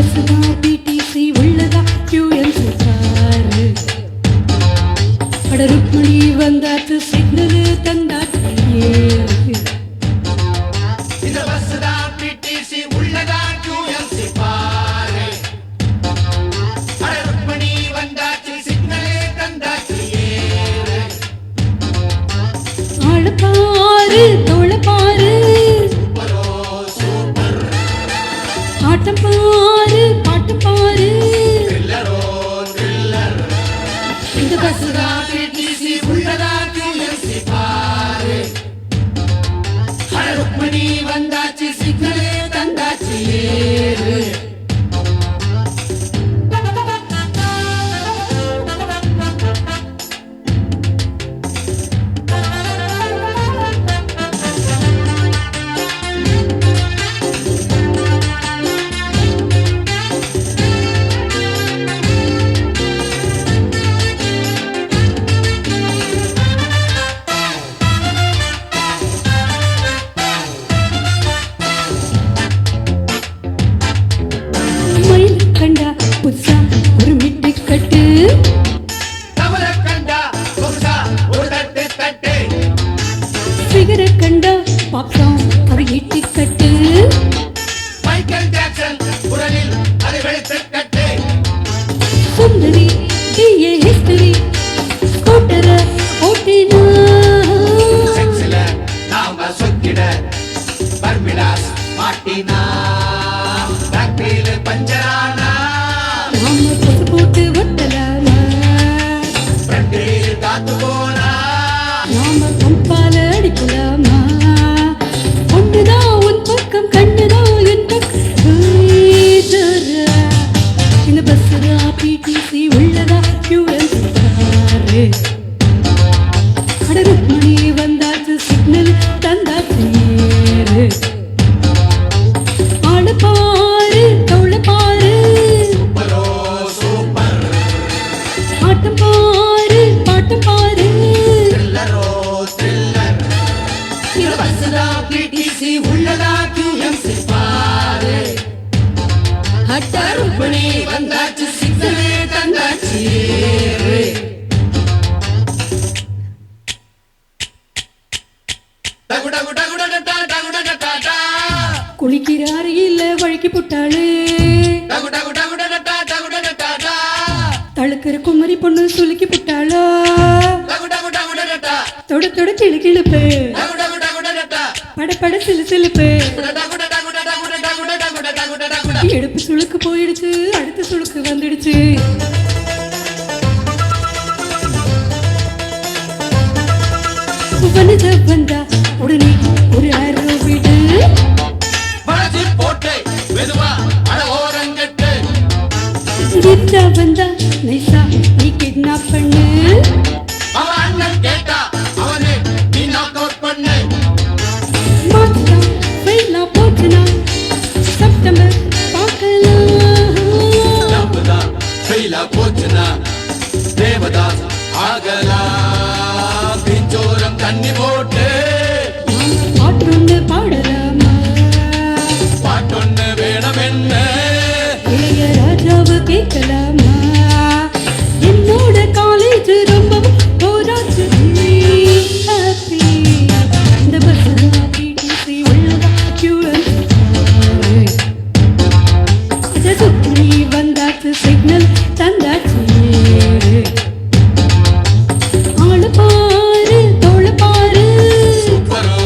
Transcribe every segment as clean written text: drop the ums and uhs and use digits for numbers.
bus தான் BDC உள்ளதா QMC car அட ருக்மணி வந்தாச்சு சிக்னல் தந்தாச்சு ஏறு இந்த பஸ் தான் பிடிசி உள்ளதா QMC பாரு அட ருக்மணி வந்தாச்சு சிக்னல் தந்தாச்சு ஏறு ஆள பாரு தோள பாரு சூப்பரோ சூப்பர் ஆட்டம் பாரு பாட்டு பாரு த்ரில்லரோ த்ரில்லர் இந்த பஸ் பஸ் தான் பிடிசி உள்ளதா QMC பாரு அட ருக்மணி வந்தாச்சு சிக்னல் தந்தாச்சு ஏறு மயில் கண்டா புதுசா ஒரு மிட்டு கட்டு தவற கண்டா சொகுசா ஒரு தட்டு தட்டு ஃபிகரை கண்டா பாப்கார்ன் ஒரு இட்டி கட்டு மைக்கேல் ஜாக்சன் குரலில் அது வெளுத்து கட்டு சுந்தரி டிஏ ஹிஸ்டரி ஸ்கூட்டர ஓட்டினா செக்ஸ்ல நாம சொக்கிட பர்மிடாஸ் மாட்டினா பேக்வீல் பஞ்சரானா நாம பொது போட்டு ஒட்டலாமா ஃப்ரண்ட் வீல் காத்து போனா நாம பம்பால அடிக்கலாமா ஒண்ணுதான் உன் பக்கம் கண்ணுதான் என் பக்கம் இந்த பஸ் பிடிசி உள்ளதா QMC காரு அட ருக்மணி வந்தாச்சு சிக்னல் தந்தாச்சு ஏறு ஆள பாரு தோள பாரு சூப்பரோ சூப்பர் ஆட்டம் பாரு பாட்டு பாரு த்ரில்லரோ த்ரில்லர் இந்த பஸ் தான் பிடிசி உள்ளதா QMC பாரு அட ருக்மணி வந்தாச்சு சிக்னல் தந்தாச்சு ஏறு குளிக்கிறாரு இல்ல வழுக்கி புட்டாளு தழுக்கிற குமரி பொண்ணு சுலுக்கி புட்டாளோ தொட தொட கிளு கிளுப்பு பட சிலு சிலுப்பு எடுப்பு சுளுக்கு போயிடுச்சு அடுத்த சுளுக்கு வந்துடுச்சு வனஜ வந்தா உடனே ஒரு ஆரோ விடு வளைச்சு போட்டு மெதுவா அட ஓரங்கட்டு கிட்டா வந்தா நைசா நீ கிட்னாப் பண்ணு அவன் அண்ணன் கேட்டா அவனே நீ நாக் அவுட் பண்ணு மாத்தா வெயிலா போச்சுனா செப்டம்பர் பார்க்கலாம் நம்புதான் ஃபெயிலா போச்சுனா தேவதாஸ் ஆகலாம் பிஞ்சோரம் தண்ணி போட்டு பாட்டொன்னு பாடலாமா பாட்டொன்னு வேணும் என்ன இளைய ராஜாவு கேட்கலாமா என்னோட காலேஜ் ரொம்பவும் போராச்சு ஹாப்பி இந்த பஸ் பிடிசி உள்ளதா QMC அட சுற்றி வந்தாச்சு சிக்னல் தந்தாச்சு ஏறு ஆள பாரு தோள பாரு சூப்பரோ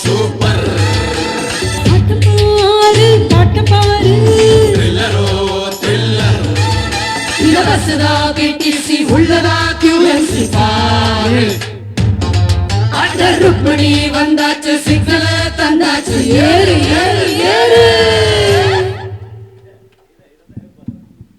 சூப்பர் ஆட்டம் பாரு பாட்டம் பாரு த்ரில்லரோ த்ரில்லர் இந்த பஸ் பிடிசி உள்ளதா QMC பாரு அட ருக்மணி வந்தாச்சு சிக்னல் தந்தாச்சு ஏறு ஏறு ஏறு